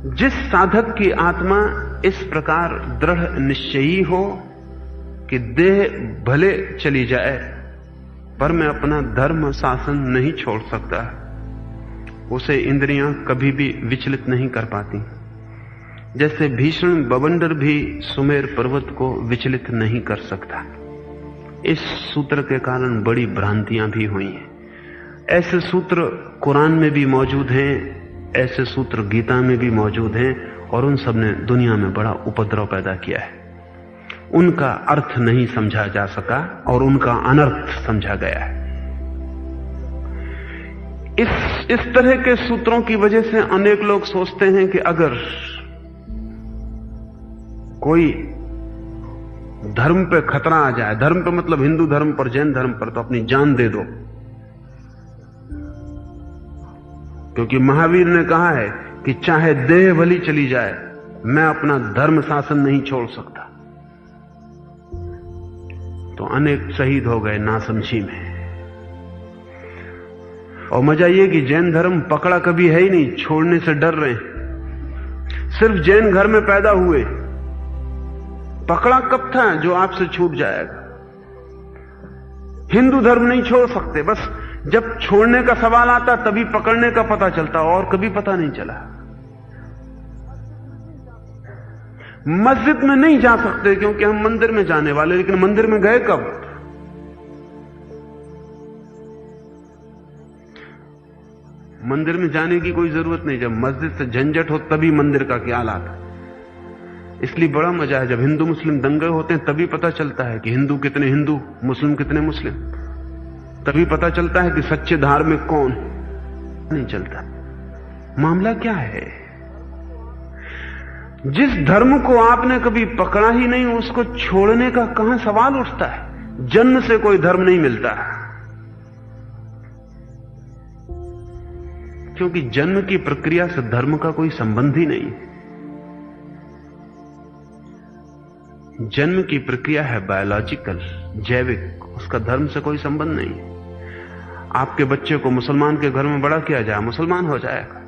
जिस साधक की आत्मा इस प्रकार दृढ़ निश्चयी हो कि देह भले चली जाए पर मैं अपना धर्म शासन नहीं छोड़ सकता, उसे इंद्रियां कभी भी विचलित नहीं कर पाती। जैसे भीषण बवंडर भी सुमेर पर्वत को विचलित नहीं कर सकता। इस सूत्र के कारण बड़ी भ्रांतियां भी हुई हैं। ऐसे सूत्र कुरान में भी मौजूद हैं, ऐसे सूत्र गीता में भी मौजूद हैं, और उन सब ने दुनिया में बड़ा उपद्रव पैदा किया है। उनका अर्थ नहीं समझा जा सका और उनका अनर्थ समझा गया है। इस तरह के सूत्रों की वजह से अनेक लोग सोचते हैं कि अगर कोई धर्म पे खतरा आ जाए, धर्म पे मतलब हिंदू धर्म पर, जैन धर्म पर, तो अपनी जान दे दो, क्योंकि महावीर ने कहा है कि चाहे देह भली चली जाए मैं अपना धर्म शासन नहीं छोड़ सकता। तो अनेक शहीद हो गए नासमझी में। और मजा यह कि जैन धर्म पकड़ा कभी है ही नहीं, छोड़ने से डर रहे हैं। सिर्फ जैन घर में पैदा हुए, पकड़ा कब था जो आपसे छूट जाएगा। हिंदू धर्म नहीं छोड़ सकते, बस जब छोड़ने का सवाल आता तभी पकड़ने का पता चलता, और कभी पता नहीं चला। मस्जिद में नहीं जा सकते क्योंकि हम मंदिर में जाने वाले, लेकिन मंदिर में गए कब? मंदिर में जाने की कोई जरूरत नहीं, जब मस्जिद से झंझट हो तभी मंदिर का ख्याल आता। इसलिए बड़ा मजा है जब हिंदू मुस्लिम दंगे होते हैं, तभी पता चलता है कि हिंदू कितने हिंदू, मुस्लिम कितने मुस्लिम। तभी पता चलता है कि सच्चे धार्मिक कौन। नहीं चलता। मामला क्या है? जिस धर्म को आपने कभी पकड़ा ही नहीं, उसको छोड़ने का कहां सवाल उठता है। जन्म से कोई धर्म नहीं मिलता, क्योंकि जन्म की प्रक्रिया से धर्म का कोई संबंध ही नहीं। जन्म की प्रक्रिया है बायोलॉजिकल, जैविक, उसका धर्म से कोई संबंध नहीं। आपके बच्चे को मुसलमान के घर में बड़ा किया जाए, मुसलमान हो जाएगा।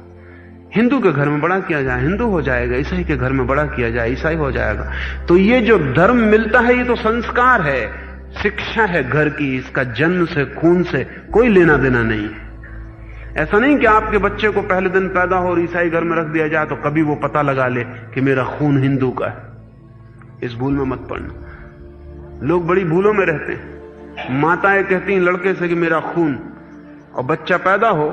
हिंदू के घर में बड़ा किया जाए, हिंदू हो जाएगा। ईसाई के घर में बड़ा किया जाए, ईसाई हो जाएगा। तो ये जो धर्म मिलता है, ये तो संस्कार है, शिक्षा है घर की। इसका जन्म से, खून से कोई लेना देना नहीं है। ऐसा नहीं कि आपके बच्चे को पहले दिन पैदा हो और ईसाई घर में रख दिया जाए तो कभी वो पता लगा ले कि मेरा खून हिंदू का है। इस भूल में मत पड़ना। लोग बड़ी भूलों में रहते हैं। माताएं कहती हैं लड़के से कि मेरा खून, और बच्चा पैदा हो,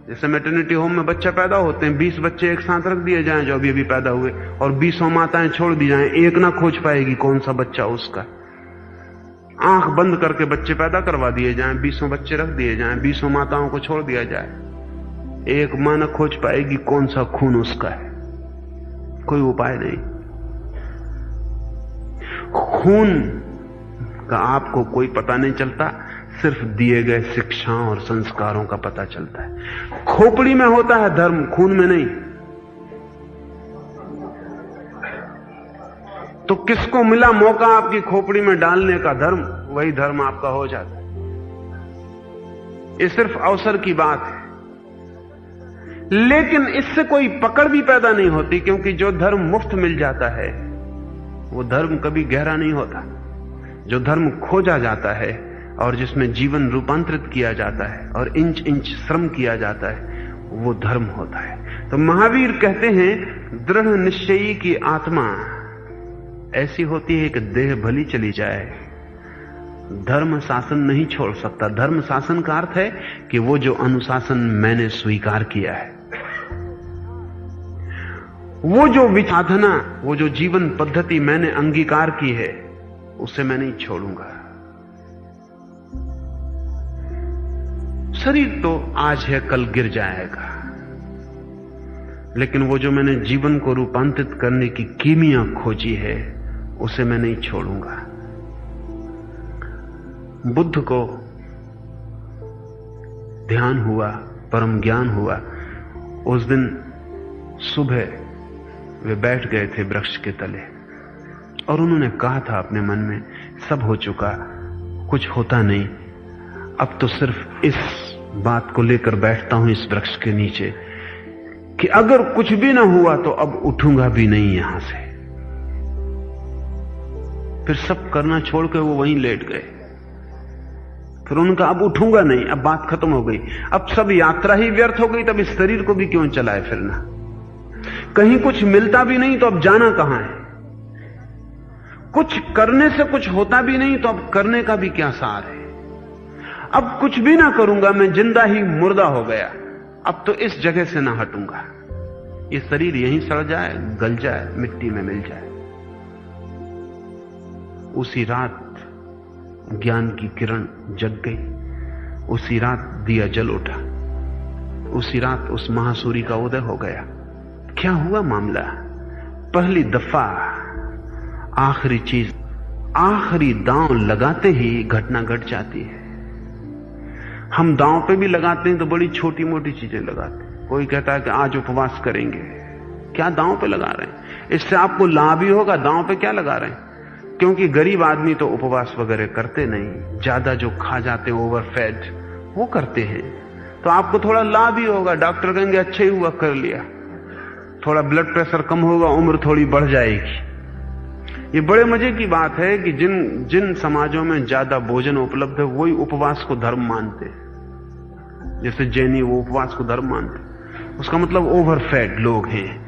जैसे मैटरनिटी होम में बच्चा पैदा होते हैं, 20 बच्चे एक साथ रख दिए जाएं जो अभी अभी पैदा हुए, और 20 माताएं छोड़ दी जाएं, एक ना खोज पाएगी कौन सा बच्चा उसका। आंख बंद करके बच्चे पैदा करवा दिए जाएं, 20 बच्चे रख दिए जाएं, 20 माताओं को छोड़ दिया जाए, एक मां न खोज पाएगी कौन सा खून उसका है। कोई उपाय नहीं। खून का आपको कोई पता नहीं चलता, सिर्फ दिए गए शिक्षाओं और संस्कारों का पता चलता है। खोपड़ी में होता है धर्म, खून में नहीं। तो किसको मिला मौका आपकी खोपड़ी में डालने का धर्म, वही धर्म आपका हो जाता है। ये सिर्फ अवसर की बात है, लेकिन इससे कोई पकड़ भी पैदा नहीं होती, क्योंकि जो धर्म मुफ्त मिल जाता है वो धर्म कभी गहरा नहीं होता। जो धर्म खोजा जाता है और जिसमें जीवन रूपांतरित किया जाता है और इंच इंच श्रम किया जाता है, वो धर्म होता है। तो महावीर कहते हैं दृढ़ निश्चयी की आत्मा ऐसी होती है कि देह भली चली जाए, धर्म शासन नहीं छोड़ सकता। धर्म शासन का अर्थ है कि वो जो अनुशासन मैंने स्वीकार किया है, वो जो विचाधना, वो जो जीवन पद्धति मैंने अंगीकार की है, उसे मैं नहीं छोड़ूंगा। शरीर तो आज है कल गिर जाएगा, लेकिन वो जो मैंने जीवन को रूपांतरित करने की कीमिया खोजी है, उसे मैं नहीं छोड़ूंगा। बुद्ध को ध्यान हुआ, परम ज्ञान हुआ। उस दिन सुबह वे बैठ गए थे वृक्ष के तले, और उन्होंने कहा था अपने मन में, सब हो चुका, कुछ होता नहीं, अब तो सिर्फ इस बात को लेकर बैठता हूं इस वृक्ष के नीचे कि अगर कुछ भी ना हुआ तो अब उठूंगा भी नहीं यहां से। फिर सब करना छोड़ के वो वहीं लेट गए। फिर उनका अब उठूंगा नहीं, अब बात खत्म हो गई, अब सब यात्रा ही व्यर्थ हो गई, तब इस शरीर को भी क्यों चलाए फिरना। कहीं कुछ मिलता भी नहीं तो अब जाना कहां है। कुछ करने से कुछ होता भी नहीं तो अब करने का भी क्या सार है। अब कुछ भी ना करूंगा, मैं जिंदा ही मुर्दा हो गया, अब तो इस जगह से ना हटूंगा। ये शरीर यहीं सड़ जाए, गल जाए, मिट्टी में मिल जाए। उसी रात ज्ञान की किरण जग गई, उसी रात दिया जल उठा, उसी रात उस महासूरी का उदय हो गया। क्या हुआ मामला? पहली दफा आखिरी चीज, आखिरी दांव लगाते ही घटना घट जाती है। हम दांव पे भी लगाते हैं तो बड़ी छोटी मोटी चीजें लगाते हैं। कोई कहता है कि आज उपवास करेंगे, क्या दांव पे लगा रहे हैं? इससे आपको लाभ ही होगा, दांव पे क्या लगा रहे हैं? क्योंकि गरीब आदमी तो उपवास वगैरह करते नहीं, ज्यादा जो खा जाते हैं ओवरफेड वो करते हैं, तो आपको थोड़ा लाभ ही होगा। डॉक्टर कहेंगे अच्छा ही हुआ कर लिया, थोड़ा ब्लड प्रेशर कम होगा, उम्र थोड़ी बढ़ जाएगी। ये बड़े मजे की बात है कि जिन जिन समाजों में ज्यादा भोजन उपलब्ध है वही उपवास को धर्म मानते हैं। जैसे जैनी वो उपवास को धर्म मानते, उसका मतलब ओवरफेड लोग हैं,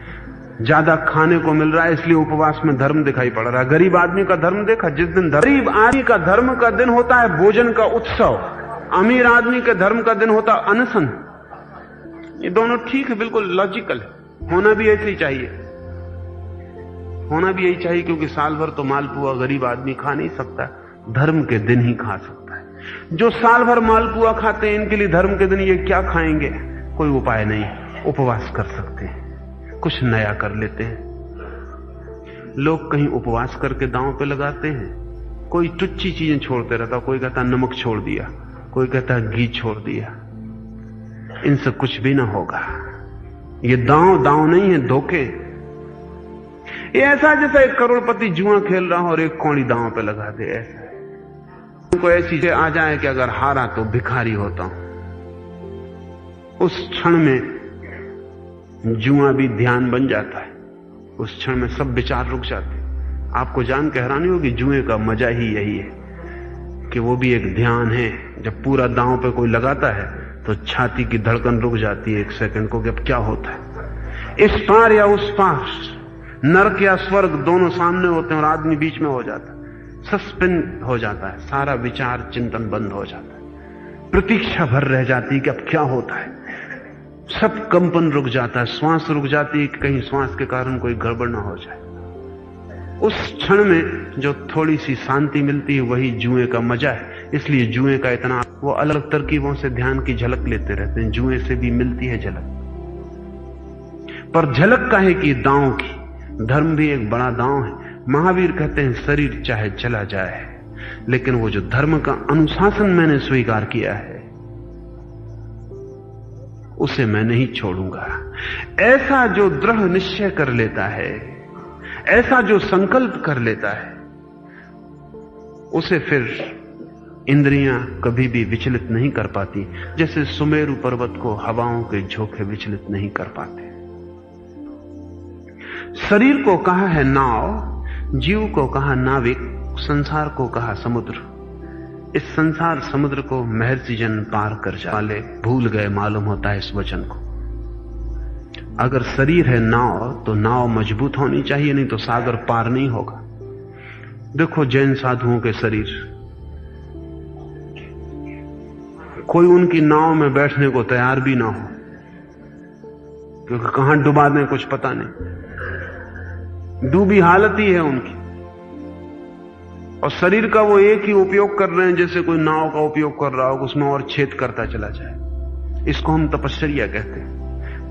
ज्यादा खाने को मिल रहा है इसलिए उपवास में धर्म दिखाई पड़ रहा है। गरीब आदमी का धर्म देखा, जिस दिन गरीब आदमी का धर्म का दिन होता है भोजन का उत्सव, अमीर आदमी के धर्म का दिन होता है अनशन। ये दोनों ठीक है, बिल्कुल लॉजिकल है, होना भी ऐसे ही चाहिए, होना भी यही चाहिए, क्योंकि साल भर तो मालपुआ गरीब आदमी खा नहीं सकता, धर्म के दिन ही खा सकता है। जो साल भर मालपुआ खाते हैं इनके लिए धर्म के दिन ये क्या खाएंगे? कोई उपाय नहीं, उपवास कर सकते हैं, कुछ नया कर लेते हैं। लोग कहीं उपवास करके दांव पे लगाते हैं, कोई तुच्छी चीजें छोड़ते रहता, कोई कहता नमक छोड़ दिया, कोई कहता घी छोड़ दिया, इनसे कुछ भी ना होगा। ये दांव दांव नहीं है, धोखे। ये ऐसा जैसा एक करोड़पति जुआ खेल रहा हो और एक कौड़ी दांव पे लगा दे, ऐसा कोई ऐसी आ जाए कि अगर हारा तो भिखारी होता हूं। उस क्षण में जुआ भी ध्यान बन जाता है, उस क्षण में सब विचार रुक जाते। आपको जान के हैरानी होगी, जुए का मजा ही यही है कि वो भी एक ध्यान है। जब पूरा दांव पे कोई लगाता है तो छाती की धड़कन रुक जाती है एक सेकंड को कि अब क्या होता है। इस पार या उस पार, नरक या स्वर्ग, दोनों सामने होते हैं और आदमी बीच में हो जाता है। सस्पेंड हो जाता है, सारा विचार चिंतन बंद हो जाता है, प्रतीक्षा भर रह जाती है कि अब क्या होता है। सब कंपन रुक जाता है, श्वास रुक जाती है कि कहीं श्वास के कारण कोई गड़बड़ ना हो जाए। उस क्षण में जो थोड़ी सी शांति मिलती है वही जुए का मजा है। इसलिए जुए का इतना, वो अलग तरकीबों से ध्यान की झलक लेते रहते हैं, जुए से भी मिलती है झलक, पर झलक का है कि दांव की। धर्म भी एक बड़ा दांव है। महावीर कहते हैं शरीर चाहे चला जाए, लेकिन वो जो धर्म का अनुशासन मैंने स्वीकार किया है उसे मैं नहीं छोड़ूंगा। ऐसा जो दृढ़ निश्चय कर लेता है, ऐसा जो संकल्प कर लेता है, उसे फिर इंद्रियां कभी भी विचलित नहीं कर पाती। जैसे सुमेरु पर्वत को हवाओं के झोंके विचलित नहीं कर पाते। शरीर को कहा है नाव, जीव को कहा नाविक, संसार को कहा समुद्र। इस संसार समुद्र को महर्षि जन पार कर वाले भूल गए मालूम होता है इस वचन को। अगर शरीर है नाव तो नाव मजबूत होनी चाहिए, नहीं तो सागर पार नहीं होगा। देखो जैन साधुओं के शरीर, कोई उनकी नाव में बैठने को तैयार भी ना हो, क्योंकि कहां डुबा दें कुछ पता नहीं, डूबी हालत ही है उनकी। और शरीर का वो एक ही उपयोग कर रहे हैं जैसे कोई नाव का उपयोग कर रहा हो, उसमें और छेद करता चला जाए। इसको हम तपश्चर्या कहते हैं।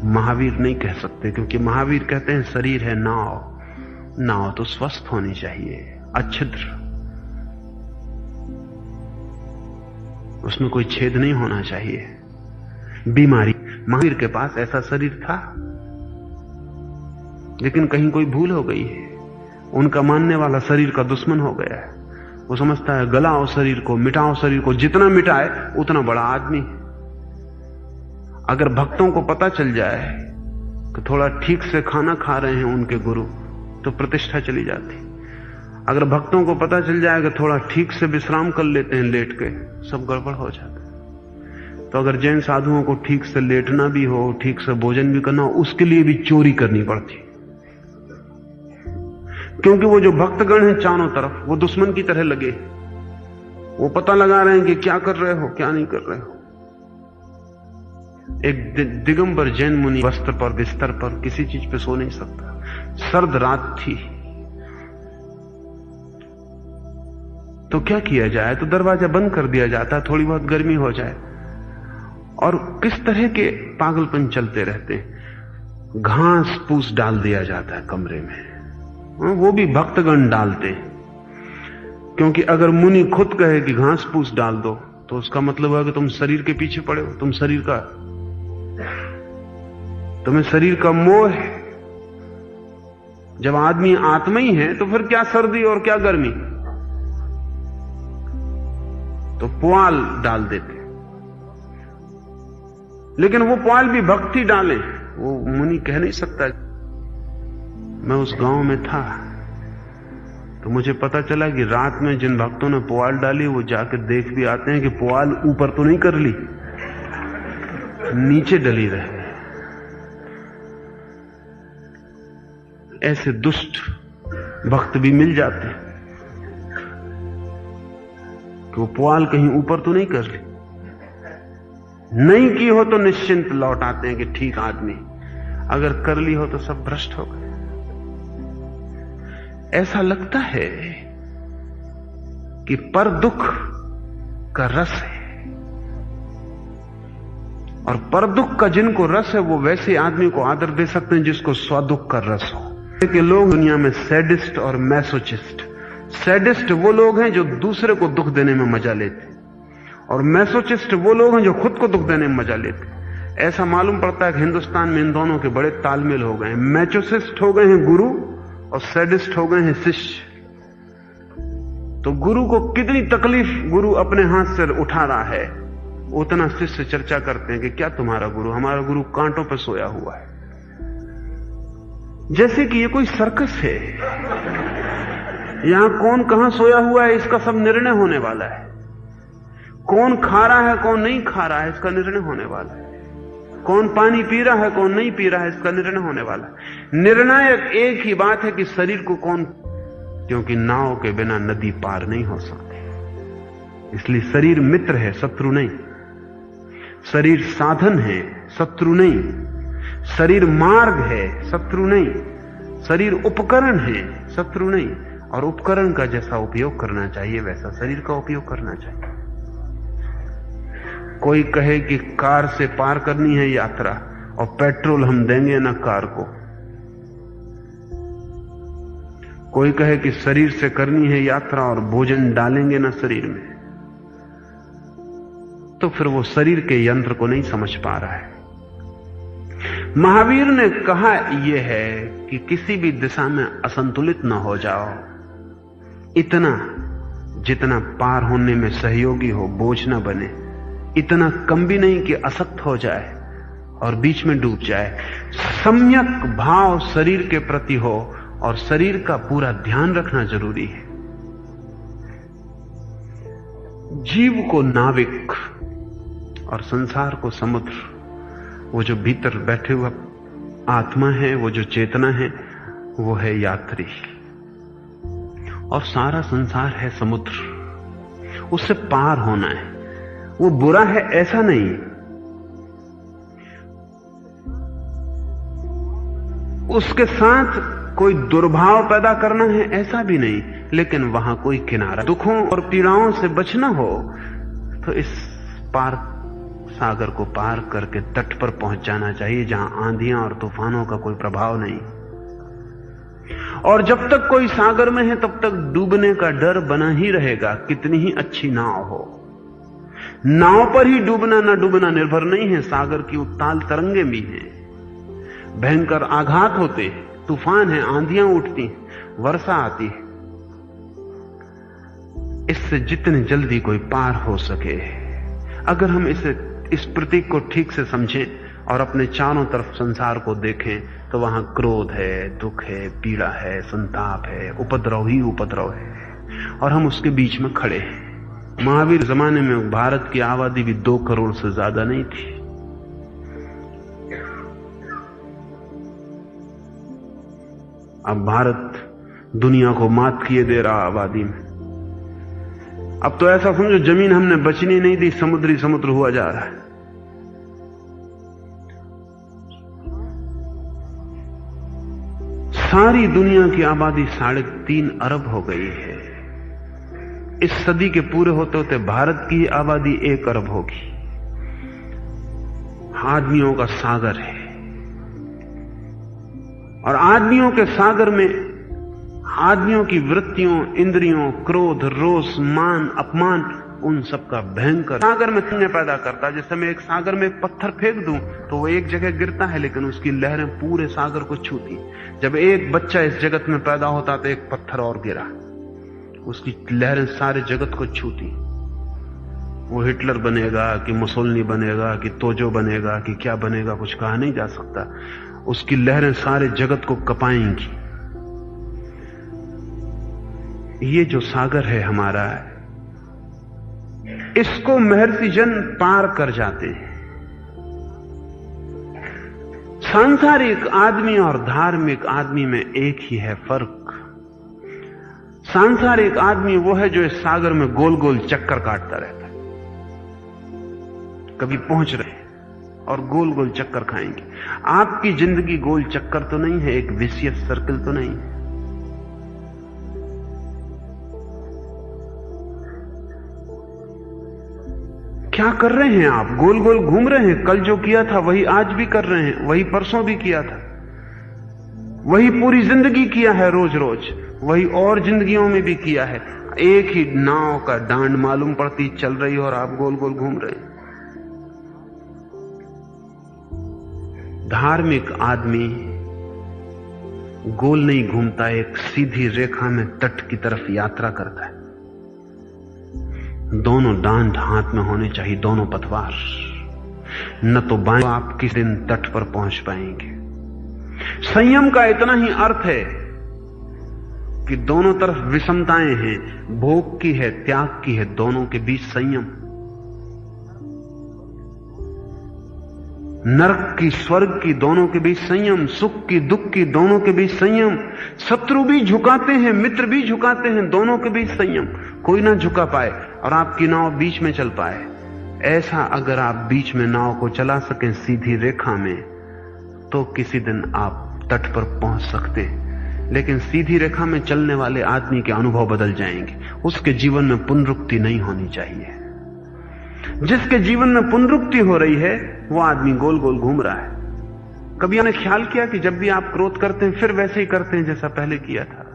महावीर नहीं कह सकते, क्योंकि महावीर कहते हैं शरीर है नाव, नाव तो स्वस्थ होनी चाहिए, अच्छिद्र, उसमें कोई छेद नहीं होना चाहिए, बीमारी। महावीर के पास ऐसा शरीर था, लेकिन कहीं कोई भूल हो गई है। उनका मानने वाला शरीर का दुश्मन हो गया है। वो समझता है गलाओ शरीर को, मिटाओ शरीर को, जितना मिटाए उतना बड़ा आदमी। अगर भक्तों को पता चल जाए कि थोड़ा ठीक से खाना खा रहे हैं उनके गुरु, तो प्रतिष्ठा चली जाती। अगर भक्तों को पता चल जाए कि थोड़ा ठीक से विश्राम कर लेते हैं लेट के, सब गड़बड़ हो जाता है। तो अगर जैन साधुओं को ठीक से लेटना भी हो, ठीक से भोजन भी करना हो, उसके लिए भी चोरी करनी पड़ती, क्योंकि वो जो भक्तगण हैं चारों तरफ, वो दुश्मन की तरह लगे, वो पता लगा रहे हैं कि क्या कर रहे हो, क्या नहीं कर रहे हो। एक दिगंबर जैन मुनि वस्त्र पर, बिस्तर पर, किसी चीज पे सो नहीं सकता। सर्द रात थी, तो क्या किया जाए? तो दरवाजा बंद कर दिया जाता, थोड़ी बहुत गर्मी हो जाए। और किस तरह के पागलपन चलते रहते हैं। घास फूस डाल दिया जाता है कमरे में, वो भी भक्तगण डालते हैं, क्योंकि अगर मुनि खुद कहे कि घास फूस डाल दो, तो उसका मतलब है कि तुम शरीर के पीछे पड़े हो, तुम्हें शरीर का मोह है। जब आदमी आत्मा ही है तो फिर क्या सर्दी और क्या गर्मी। तो पुआल डाल देते, लेकिन वो पुआल भी भक्ति डालें, वो मुनि कह नहीं सकता। मैं उस गांव में था तो मुझे पता चला कि रात में जिन भक्तों ने पुआल डाली, वो जाकर देख भी आते हैं कि पुआल ऊपर तो नहीं कर ली, नीचे डली रहे। ऐसे दुष्ट भक्त भी मिल जाते हैं कि वो पुआल कहीं ऊपर तो नहीं कर ली, नहीं की हो तो निश्चिंत लौट आते हैं कि ठीक आदमी, अगर कर ली हो तो सब भ्रष्ट हो गए। ऐसा लगता है कि पर दुख का रस है, और पर दुख का जिनको रस है वो वैसे आदमी को आदर दे सकते हैं जिसको स्वदुख का रस हो। कि लोग दुनिया में सैडिस्ट और मैसोचिस्ट, सैडिस्ट वो लोग हैं जो दूसरे को दुख देने में मजा लेते, और मैसोचिस्ट वो लोग हैं जो खुद को दुख देने में मजा लेते। ऐसा मालूम पड़ता है कि हिंदुस्तान में इन दोनों के बड़े तालमेल हो गए हैं। मैचोसिस्ट हो गए हैं गुरु, और सैडिस्ट हो गए हैं शिष्य। तो गुरु को कितनी तकलीफ गुरु अपने हाथ से उठा रहा है, उतना शिष्य चर्चा करते हैं कि क्या तुम्हारा गुरु, हमारा गुरु कांटों पर सोया हुआ है। जैसे कि ये कोई सर्कस है, यहां कौन कहां सोया हुआ है इसका सब निर्णय होने वाला है। कौन खा रहा है कौन नहीं खा रहा है इसका निर्णय होने वाला है। कौन पानी पी रहा है कौन नहीं पी रहा है इसका निर्णय होने वाला है। निर्णायक एक ही बात है कि शरीर को कौन, क्योंकि नाव के बिना नदी पार नहीं हो सकती। इसलिए शरीर मित्र है, शत्रु नहीं। शरीर साधन है, शत्रु नहीं। शरीर मार्ग है, शत्रु नहीं। शरीर उपकरण है, शत्रु नहीं। और उपकरण का जैसा उपयोग करना चाहिए वैसा शरीर का उपयोग करना चाहिए। कोई कहे कि कार से पार करनी है यात्रा, और पेट्रोल हम देंगे ना कार को। कोई कहे कि शरीर से करनी है यात्रा और भोजन डालेंगे ना शरीर में, तो फिर वो शरीर के यंत्र को नहीं समझ पा रहा है। महावीर ने कहा यह है कि किसी भी दिशा में असंतुलित ना हो जाओ, इतना जितना पार होने में सहयोगी हो, बोझ ना बने, इतना कम भी नहीं कि असक्त हो जाए और बीच में डूब जाए। सम्यक भाव शरीर के प्रति हो और शरीर का पूरा ध्यान रखना जरूरी है। जीव को नाविक और संसार को समुद्र, वो जो भीतर बैठे हुआ आत्मा है, वो जो चेतना है, वो है यात्री, और सारा संसार है समुद्र। उससे पार होना है। वो बुरा है ऐसा नहीं, उसके साथ कोई दुर्भाव पैदा करना है ऐसा भी नहीं, लेकिन वहां कोई किनारा। दुखों और पीड़ाओं से बचना हो तो इस पार सागर को पार करके तट पर पहुंच जाना चाहिए, जहां आंधियां और तूफानों का कोई प्रभाव नहीं। और जब तक कोई सागर में है तब तक डूबने का डर बना ही रहेगा, कितनी ही अच्छी नाव हो। नाव पर ही डूबना न डूबना निर्भर नहीं है, सागर की उत्ताल तरंगें भी हैं, भयंकर आघात होते, तूफान है, आंधियां उठती, वर्षा आती है। इससे जितने जल्दी कोई पार हो सके, अगर हम इस प्रतीक को ठीक से समझें और अपने चारों तरफ संसार को देखें तो वहां क्रोध है, दुख है, पीड़ा है, संताप है, उपद्रव ही उपद्रव है, और हम उसके बीच में खड़े हैं। महावीर जमाने में भारत की आबादी भी 2 करोड़ से ज्यादा नहीं थी। अब भारत दुनिया को मात किए दे रहा आबादी में। अब तो ऐसा समझो जमीन हमने बचनी नहीं दी, समुद्री समुद्र हुआ जा रहा है। सारी दुनिया की आबादी 3.5 अरब हो गई है। इस सदी के पूरे होते होते भारत की आबादी 1 अरब होगी। आदमियों का सागर है, और आदमियों के सागर में आदमियों की वृत्तियों, इंद्रियों, क्रोध, रोष, मान, अपमान, उन सब का भयंकर सागर में तूने पैदा करता। जैसे मैं एक सागर में एक पत्थर फेंक दूं तो वो एक जगह गिरता है, लेकिन उसकी लहरें पूरे सागर को छूती। जब एक बच्चा इस जगत में पैदा होता तो एक पत्थर और गिरा, उसकी लहरें सारे जगत को छूती। वो हिटलर बनेगा कि मुसोलिनी बनेगा कि तोजो बनेगा कि क्या बनेगा, कुछ कहा नहीं जा सकता। उसकी लहरें सारे जगत को कपाएंगी। ये जो सागर है हमारा, इसको महर्षि जन पार कर जाते हैं। सांसारिक आदमी और धार्मिक आदमी में एक ही है फर्क। सांसारिक आदमी वो है जो इस सागर में गोल गोल चक्कर काटता रहता है। कभी पहुंच रहे और गोल गोल चक्कर खाएंगे। आपकी जिंदगी गोल चक्कर तो नहीं है, एक विशियस सर्कल तो नहीं है। क्या कर रहे हैं आप? गोल गोल घूम रहे हैं। कल जो किया था वही आज भी कर रहे हैं, वही परसों भी किया था, वही पूरी जिंदगी किया है, रोज रोज वही और जिंदगियों में भी किया है। एक ही नाव का डांड मालूम पड़ती चल रही और आप गोल गोल घूम रहे हैं। धार्मिक आदमी गोल नहीं घूमता, एक सीधी रेखा में तट की तरफ यात्रा करता है। दोनों डांड हाथ में होने चाहिए, दोनों पतवार। न तो बाएं आप किस दिन तट पर पहुंच पाएंगे। संयम का इतना ही अर्थ है कि दोनों तरफ विषमताएं हैं, भोग की है, त्याग की है, दोनों के बीच संयम। नरक की, स्वर्ग की, दोनों के बीच संयम। सुख की, दुख की, दोनों के बीच संयम। शत्रु भी झुकाते हैं, मित्र भी झुकाते हैं, दोनों के बीच संयम। कोई ना झुका पाए और आपकी नाव बीच में चल पाए। ऐसा अगर आप बीच में नाव को चला सकें सीधी रेखा में, तो किसी दिन आप तट पर पहुंच सकते हैं। लेकिन सीधी रेखा में चलने वाले आदमी के अनुभव बदल जाएंगे। उसके जीवन में पुनरुक्ति नहीं होनी चाहिए। जिसके जीवन में पुनरुक्ति हो रही है वो आदमी गोल गोल घूम रहा है। कभी आपने ख्याल किया कि जब भी आप क्रोध करते हैं फिर वैसे ही करते हैं जैसा पहले किया था?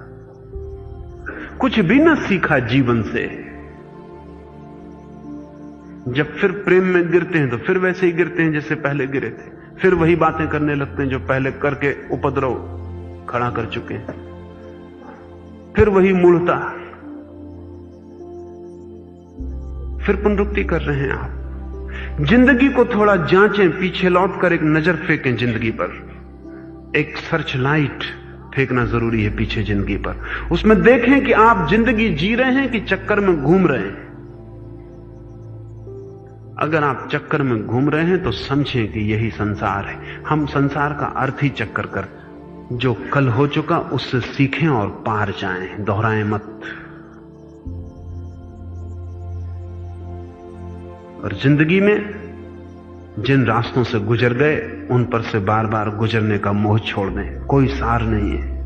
कुछ भी न सीखा जीवन से। जब फिर प्रेम में गिरते हैं तो फिर वैसे ही गिरते हैं जैसे पहले गिरे थे। फिर वही बातें करने लगते हैं जो पहले करके उपद्रव खड़ा कर चुके हैं। फिर वही मूढ़ता, फिर पुनरुक्ति कर रहे हैं आप। जिंदगी को थोड़ा जांचें, पीछे लौटकर एक नजर फेंकें जिंदगी पर। एक सर्च लाइट फेंकना जरूरी है पीछे जिंदगी पर। उसमें देखें कि आप जिंदगी जी रहे हैं कि चक्कर में घूम रहे हैं। अगर आप चक्कर में घूम रहे हैं तो समझें कि यही संसार है। हम संसार का अर्थ ही चक्कर कर, जो कल हो चुका उससे सीखें और पार जाएं, दोहराएं मत। और जिंदगी में जिन रास्तों से गुजर गए उन पर से बार बार गुजरने का मोह छोड़ दें। कोई सार नहीं है।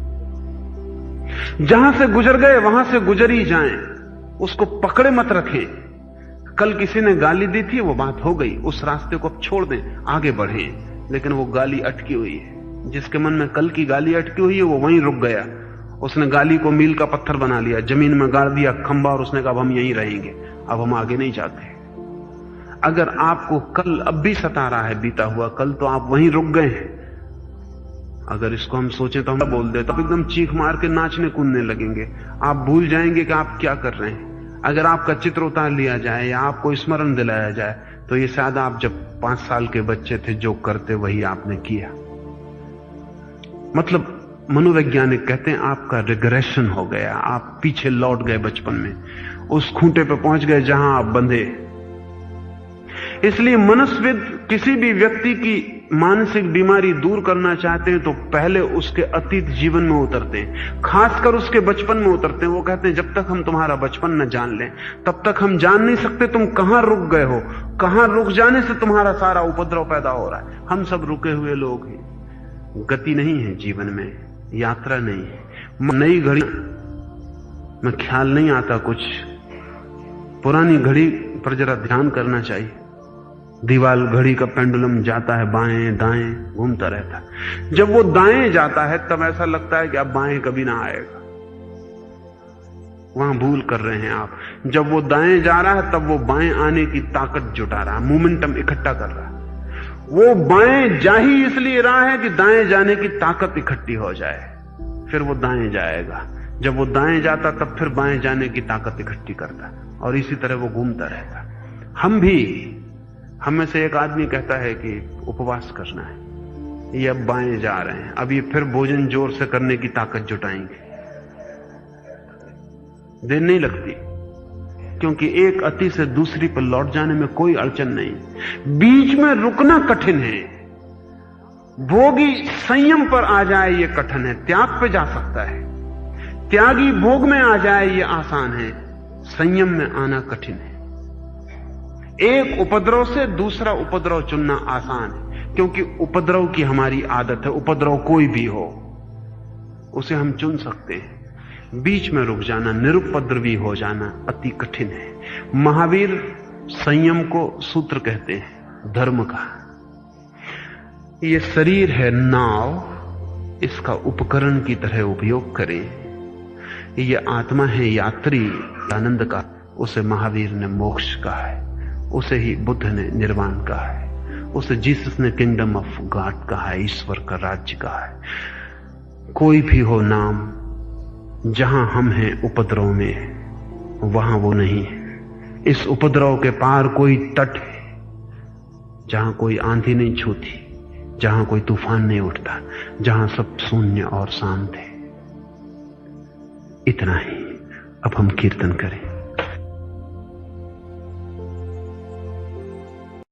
जहां से गुजर गए वहां से गुजर ही जाएं, उसको पकड़े मत रखें। कल किसी ने गाली दी थी, वो बात हो गई, उस रास्ते को अब छोड़ दें, आगे बढ़ें। लेकिन वो गाली अटकी हुई है। जिसके मन में कल की गाली अटकी हुई है वो वहीं रुक गया। उसने गाली को मील का पत्थर बना लिया, जमीन में गाड़ दिया खंबा, और उसने कहा अब हम यहीं रहेंगे, अब हम आगे नहीं जाते। अगर आपको कल अब भी सता रहा है बीता हुआ कल, तो आप वहीं रुक गए हैं। अगर इसको हम सोचें तो हम बोल दे तो एकदम चीख मार के नाचने कूदने लगेंगे। आप भूल जाएंगे कि आप क्या कर रहे हैं। अगर आपका चित्र उतार लिया जाए या आपको स्मरण दिलाया जाए तो ये शायद आप जब 5 साल के बच्चे थे, जो करते वही आपने किया। मतलब मनोवैज्ञानिक कहते हैं आपका रिग्रेशन हो गया, आप पीछे लौट गए बचपन में, उस खूंटे पे पहुंच गए जहां आप बंधे। इसलिए मनस्विद किसी भी व्यक्ति की मानसिक बीमारी दूर करना चाहते हैं तो पहले उसके अतीत जीवन में उतरते हैं, खासकर उसके बचपन में उतरते हैं। वो कहते हैं जब तक हम तुम्हारा बचपन न जान लें तब तक हम जान नहीं सकते तुम कहां रुक गए हो, कहां रुक जाने से तुम्हारा सारा उपद्रव पैदा हो रहा है। हम सब रुके हुए लोग हैं, गति नहीं है जीवन में, यात्रा नहीं है। नई घड़ी में ख्याल नहीं आता कुछ, पुरानी घड़ी पर जरा ध्यान करना चाहिए। दीवाल घड़ी का पेंडुलम जाता है बाएं दाएं, घूमता रहता है। जब वो दाएं जाता है तब ऐसा लगता है कि अब बाएं कभी ना आएगा, वहां भूल कर रहे हैं आप। जब वो दाएं जा रहा है तब वो बाएं आने की ताकत जुटा रहा है, मोमेंटम इकट्ठा कर रहा है। वो बाएं जा ही इसलिए रहा है कि दाएं जाने की ताकत इकट्ठी हो जाए, फिर वो दाएं जाएगा। जब वो दाएं जाता तब फिर बाएं जाने की ताकत इकट्ठी करता, और इसी तरह वो घूमता रहता। हम में से एक आदमी कहता है कि उपवास करना है, ये अब बाएं जा रहे हैं, अब ये फिर भोजन जोर से करने की ताकत जुटाएंगे। देर नहीं लगती, क्योंकि एक अति से दूसरी पर लौट जाने में कोई अड़चन नहीं। बीच में रुकना कठिन है, भोगी संयम पर आ जाए ये कठिन है, त्याग पे जा सकता है। त्यागी भोग में आ जाए ये आसान है, संयम में आना कठिन है। एक उपद्रव से दूसरा उपद्रव चुनना आसान है, क्योंकि उपद्रव की हमारी आदत है। उपद्रव कोई भी हो उसे हम चुन सकते हैं। बीच में रुक जाना, निरुपद्रवी हो जाना अति कठिन है। महावीर संयम को सूत्र कहते हैं धर्म का। ये शरीर है नाव, इसका उपकरण की तरह उपयोग करें। ये आत्मा है यात्री आनंद का, उसे महावीर ने मोक्ष कहा है, उसे ही बुद्ध ने निर्वाण कहा है, उसे जीसस ने किंगडम ऑफ गॉड कहा है, ईश्वर का राज्य कहा है। कोई भी हो नाम, जहां हम हैं उपद्रव में, वहां वो नहीं है। इस उपद्रव के पार कोई तट है जहां कोई आंधी नहीं छूती, जहां कोई तूफान नहीं उठता, जहां सब शून्य और शांत है। इतना ही। अब हम कीर्तन करें।